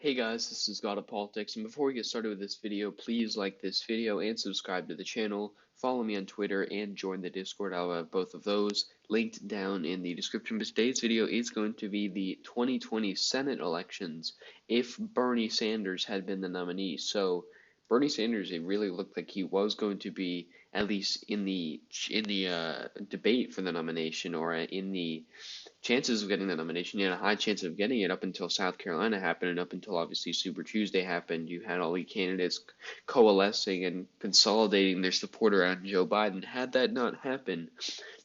Hey guys, this is God of Politics, and before we get started with this video, please like this video and subscribe to the channel, follow me on Twitter, and join the Discord. I'll have both of those linked down in the description. But today's video is going to be the 2020 Senate elections if Bernie Sanders had been the nominee. So Bernie Sanders, it really looked like he was going to be, at least in the debate for the nomination, or in the chances of getting the nomination. You had a high chance of getting it up until South Carolina happened, and up until obviously Super Tuesday happened. You had all the candidates coalescing and consolidating their support around Joe Biden. Had that not happened,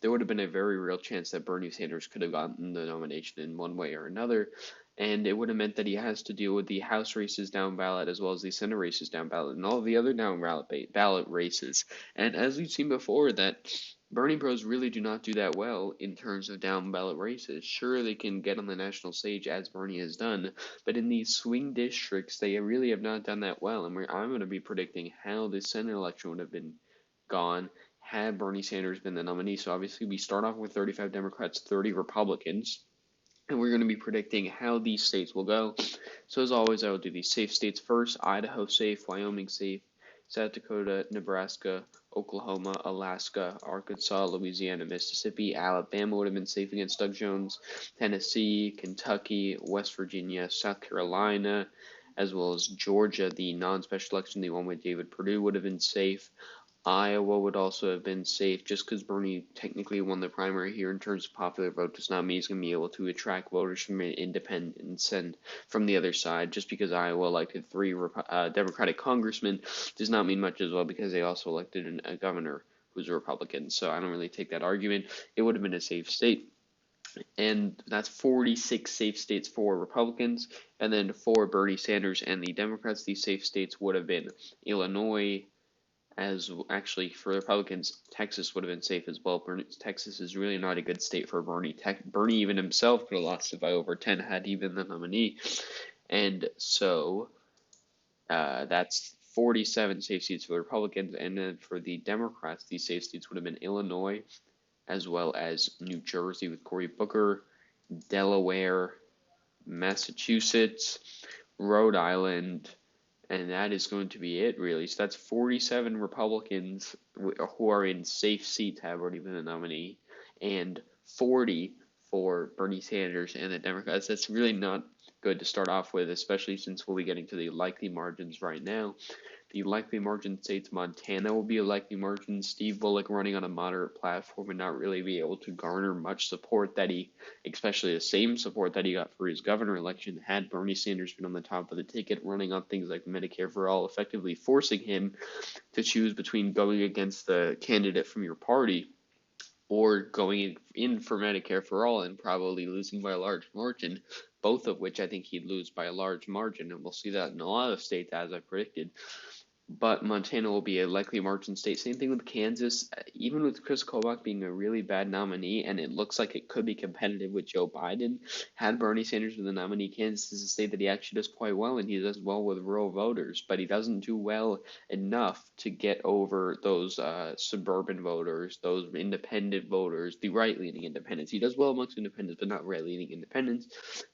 there would have been a very real chance that Bernie Sanders could have gotten the nomination in one way or another. And it would have meant that he has to deal with the House races down ballot as well as the Senate races down ballot and all the other down ballot races. And as we've seen before, that Bernie bros really do not do that well in terms of down ballot races. Sure, they can get on the national stage as Bernie has done, but in these swing districts, they really have not done that well. And I'm going to be predicting how the Senate election would have been gone had Bernie Sanders been the nominee. So obviously, we start off with 35 Democrats, 30 Republicans. And we're going to be predicting how these states will go. So as always, I will do these safe states first. Idaho safe, Wyoming safe, South Dakota, Nebraska, Oklahoma, Alaska, Arkansas, Louisiana, Mississippi. Alabama would have been safe against Doug Jones. Tennessee, Kentucky, West Virginia, South Carolina, as well as Georgia. The non-special election, the one with David Perdue, would have been safe. Iowa would also have been safe. Just because Bernie technically won the primary here in terms of popular vote does not mean he's going to be able to attract voters from independents and from the other side. Just because Iowa elected three Democratic congressmen does not mean much as well, because they also elected a governor who's a Republican. So I don't really take that argument. It would have been a safe state. And that's 46 safe states for Republicans. And then for Bernie Sanders and the Democrats, these safe states would have been Illinois. As actually, for the Republicans, Texas would have been safe as well. Texas is really not a good state for Bernie. Bernie even himself could have lost it by over 10 had he been the nominee. And so that's 47 safe seats for the Republicans. And then for the Democrats, these safe seats would have been Illinois, as well as New Jersey with Cory Booker, Delaware, Massachusetts, Rhode Island, and that is going to be it, really. So that's 47 Republicans who are in safe seats have already been the nominee, and 40 for Bernie Sanders and the Democrats. That's really not good to start off with, especially since we'll be getting to the likely margins right now. The likely margin states, Montana will be a likely margin. Steve Bullock running on a moderate platform would not really be able to garner much support especially the same support that he got for his governor election, had Bernie Sanders been on the top of the ticket, running on things like Medicare for All, effectively forcing him to choose between going against the candidate from your party or going in for Medicare for All and probably losing by a large margin, both of which I think he'd lose by a large margin, and we'll see that in a lot of states as I predicted. But Montana will be a likely margin state. Same thing with Kansas. Even with Chris Kobach being a really bad nominee, and it looks like it could be competitive with Joe Biden, had Bernie Sanders been the nominee, Kansas is a state that he actually does quite well, and he does well with rural voters, but he doesn't do well enough to get over those suburban voters, those independent voters, the right-leaning independents. He does well amongst independents, but not right-leaning independents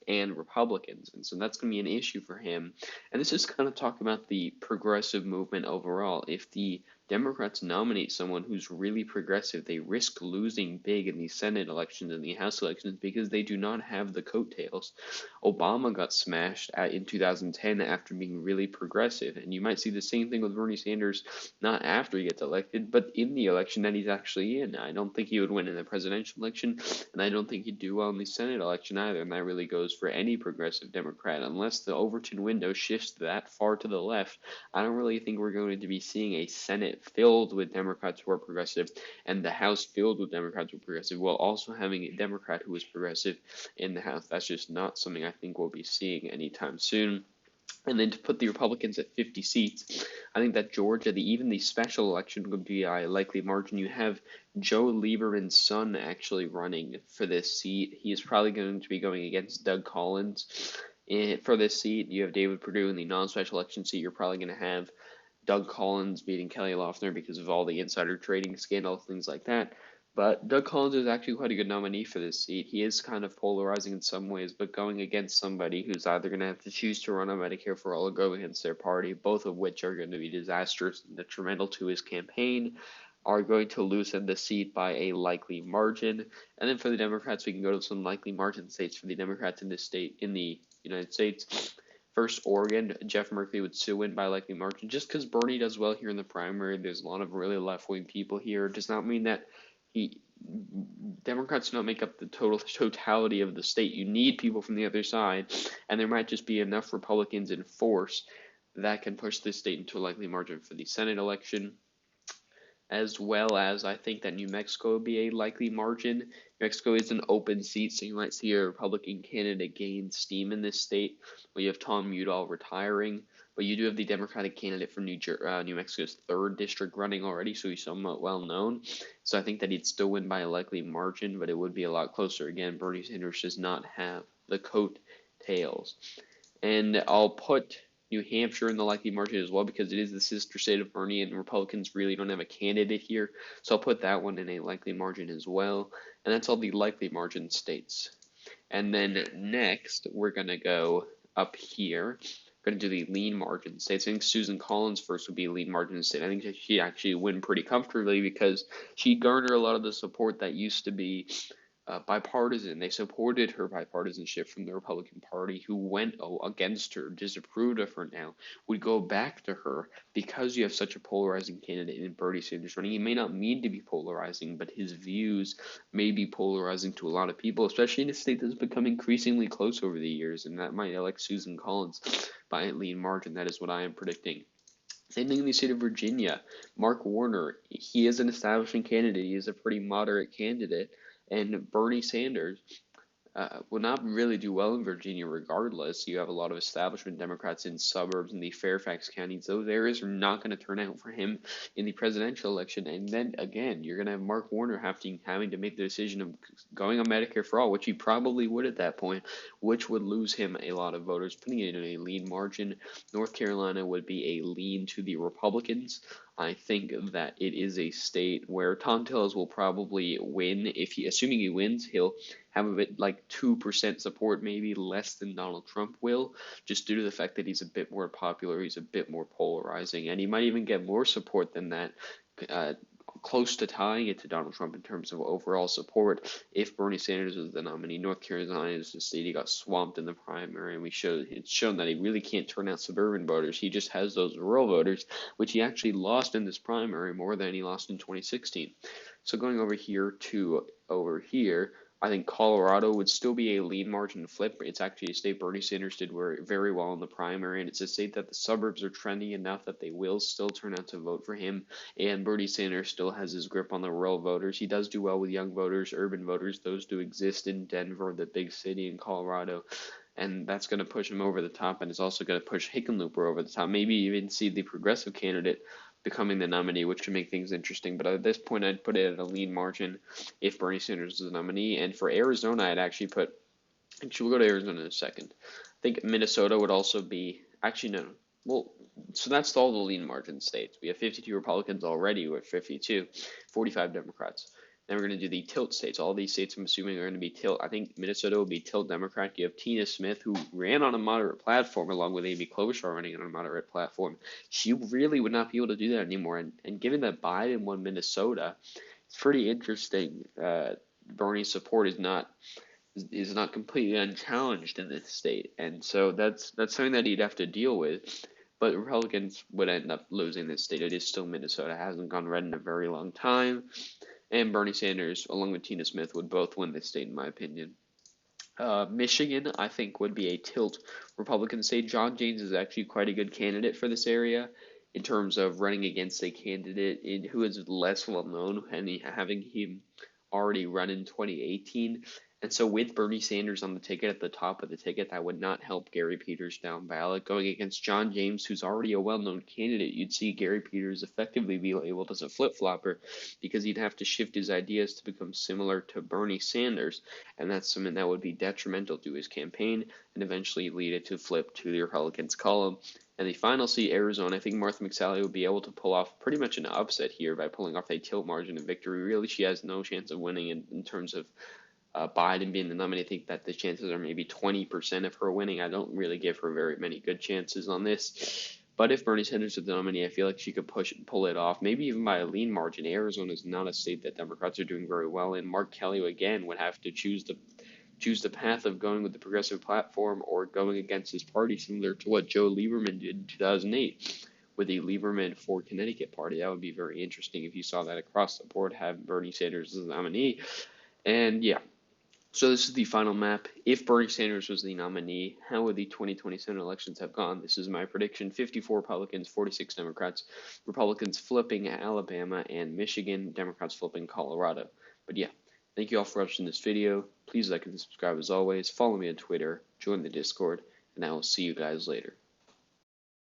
and Republicans, and so that's going to be an issue for him. And this is kind of talking about the progressive movement overall. If the Democrats nominate someone who's really progressive, they risk losing big in the Senate elections and the House elections because they do not have the coattails. Obama got smashed in 2010 after being really progressive, and you might see the same thing with Bernie Sanders, not after he gets elected, but in the election that he's actually in. I don't think he would win in the presidential election, and I don't think he'd do well in the Senate election either, and that really goes for any progressive Democrat. Unless the Overton window shifts that far to the left, I don't really think we're going to be seeing a Senate filled with Democrats who are progressive and the House filled with Democrats who are progressive, while also having a Democrat who is progressive in the House. That's just not something I think we'll be seeing anytime soon. And then to put the Republicans at 50 seats, I think that Georgia, even the special election, would be a likely margin. You have Joe Lieberman's son actually running for this seat. He is probably going to be going against Doug Collins for this seat. You have David Perdue in the non-special election seat. You're probably going to have Doug Collins beating Kelly Loeffler because of all the insider trading scandals, things like that. But Doug Collins is actually quite a good nominee for this seat. He is kind of polarizing in some ways, but going against somebody who's either going to have to choose to run on Medicare for All or go against their party, both of which are going to be disastrous and detrimental to his campaign, are going to loosen the seat by a likely margin. And then for the Democrats, we can go to some likely margin states for the Democrats in the United States. First, Oregon, Jeff Merkley would still win by a likely margin. Just because Bernie does well here in the primary, there's a lot of really left-wing people here. It does not mean that Democrats do not make up the totality of the state. You need people from the other side, and there might just be enough Republicans in force that can push this state into a likely margin for the Senate election. As well as I think that New Mexico would be a likely margin. New Mexico is an open seat, so you might see a Republican candidate gain steam in this state. We have Tom Udall retiring, but you do have the Democratic candidate for New Mexico's 3rd district running already, so he's somewhat well known. So I think that he'd still win by a likely margin, but it would be a lot closer. Again, Bernie Sanders does not have the coattails. And I'll put New Hampshire in the likely margin as well because it is the sister state of Bernie and Republicans really don't have a candidate here. So I'll put that one in a likely margin as well. And that's all the likely margin states. And then next, we're going to go up here. We're going to do the lean margin states. I think Susan Collins first would be a lean margin state. I think she'd actually win pretty comfortably because she garnered a lot of the support that used to be bipartisan. They supported her bipartisanship from the Republican Party, who went against her, disapproved of her now, would go back to her because you have such a polarizing candidate in Bernie Sanders running. He may not mean to be polarizing, but his views may be polarizing to a lot of people, especially in a state that's become increasingly close over the years, and that might elect Susan Collins by a lean margin. That is what I am predicting. Same thing in the state of Virginia. Mark Warner, he is an establishment candidate. He is a pretty moderate candidate. And Bernie Sanders will not really do well in Virginia regardless. You have a lot of establishment Democrats in suburbs in the Fairfax counties. Those areas are not going to turn out for him in the presidential election. And then again, you're going to have Mark Warner having to make the decision of going on Medicare for All, which he probably would at that point, which would lose him a lot of voters, putting it in a lean margin. North Carolina would be a lean to the Republicans. I think that it is a state where Tom Tillis will probably win. Assuming he wins, he'll have a bit like 2% support, maybe less than Donald Trump will, just due to the fact that he's a bit more popular, he's a bit more polarizing, and he might even get more support than that, close to tying it to Donald Trump in terms of overall support if Bernie Sanders was the nominee. North Carolina is the state he got swamped in the primary, and it's shown that he really can't turn out suburban voters. He just has those rural voters, which he actually lost in this primary more than he lost in 2016. So going over here to over here, I think Colorado would still be a lean margin flip. It's actually a state Bernie Sanders did very well in the primary, and it's a state that the suburbs are trending enough that they will still turn out to vote for him, and Bernie Sanders still has his grip on the rural voters. He does do well with young voters, urban voters. Those do exist in Denver, the big city in Colorado, and that's going to push him over the top, and it's also going to push Hickenlooper over the top. Maybe even see the progressive candidate becoming the nominee, which could make things interesting. But at this point, I'd put it at a lean margin if Bernie Sanders is the nominee. And for Arizona, I'd actually we'll go to Arizona in a second. I think Minnesota would also be, actually, no. Well, so that's all the lean margin states. We have 52 Republicans already with 52, 45 Democrats. Then we're going to do the tilt states. All these states, I'm assuming, are going to be tilt. I think Minnesota will be tilt Democrat. You have Tina Smith, who ran on a moderate platform, along with Amy Klobuchar running on a moderate platform. She really would not be able to do that anymore. And given that Biden won Minnesota, it's pretty interesting. Bernie's support is not completely unchallenged in this state, and so that's something that he'd have to deal with. But Republicans would end up losing this state. It is still Minnesota. It hasn't gone red in a very long time. And Bernie Sanders, along with Tina Smith, would both win this state, in my opinion. Michigan, I think, would be a tilt Republican state. John James is actually quite a good candidate for this area in terms of running against a candidate who is less well known, and having him already run in 2018. And so with Bernie Sanders on the ticket at the top of the ticket, that would not help Gary Peters down ballot. Going against John James, who's already a well-known candidate, you'd see Gary Peters effectively be labeled as a flip-flopper because he'd have to shift his ideas to become similar to Bernie Sanders, and that's something that would be detrimental to his campaign and eventually lead it to flip to the Republicans' column. And the final seat, Arizona, I think Martha McSally will be able to pull off pretty much an upset here by pulling off a tilt margin of victory. Really, she has no chance of winning in terms of Biden being the nominee. I think that the chances are maybe 20% of her winning. I don't really give her very many good chances on this. But if Bernie Sanders is the nominee, I feel like she could pull it off, maybe even by a lean margin. Arizona is not a state that Democrats are doing very well in. Mark Kelly, again, would have to choose the path of going with the progressive platform or going against his party, similar to what Joe Lieberman did in 2008 with the Lieberman for Connecticut party. That would be very interesting if you saw that across the board, have Bernie Sanders as the nominee. And yeah, so this is the final map. If Bernie Sanders was the nominee, how would the 2020 Senate elections have gone? This is my prediction. 54 Republicans, 46 Democrats. Republicans flipping Alabama and Michigan. Democrats flipping Colorado. But yeah, thank you all for watching this video. Please like and subscribe as always. Follow me on Twitter. Join the Discord. And I will see you guys later.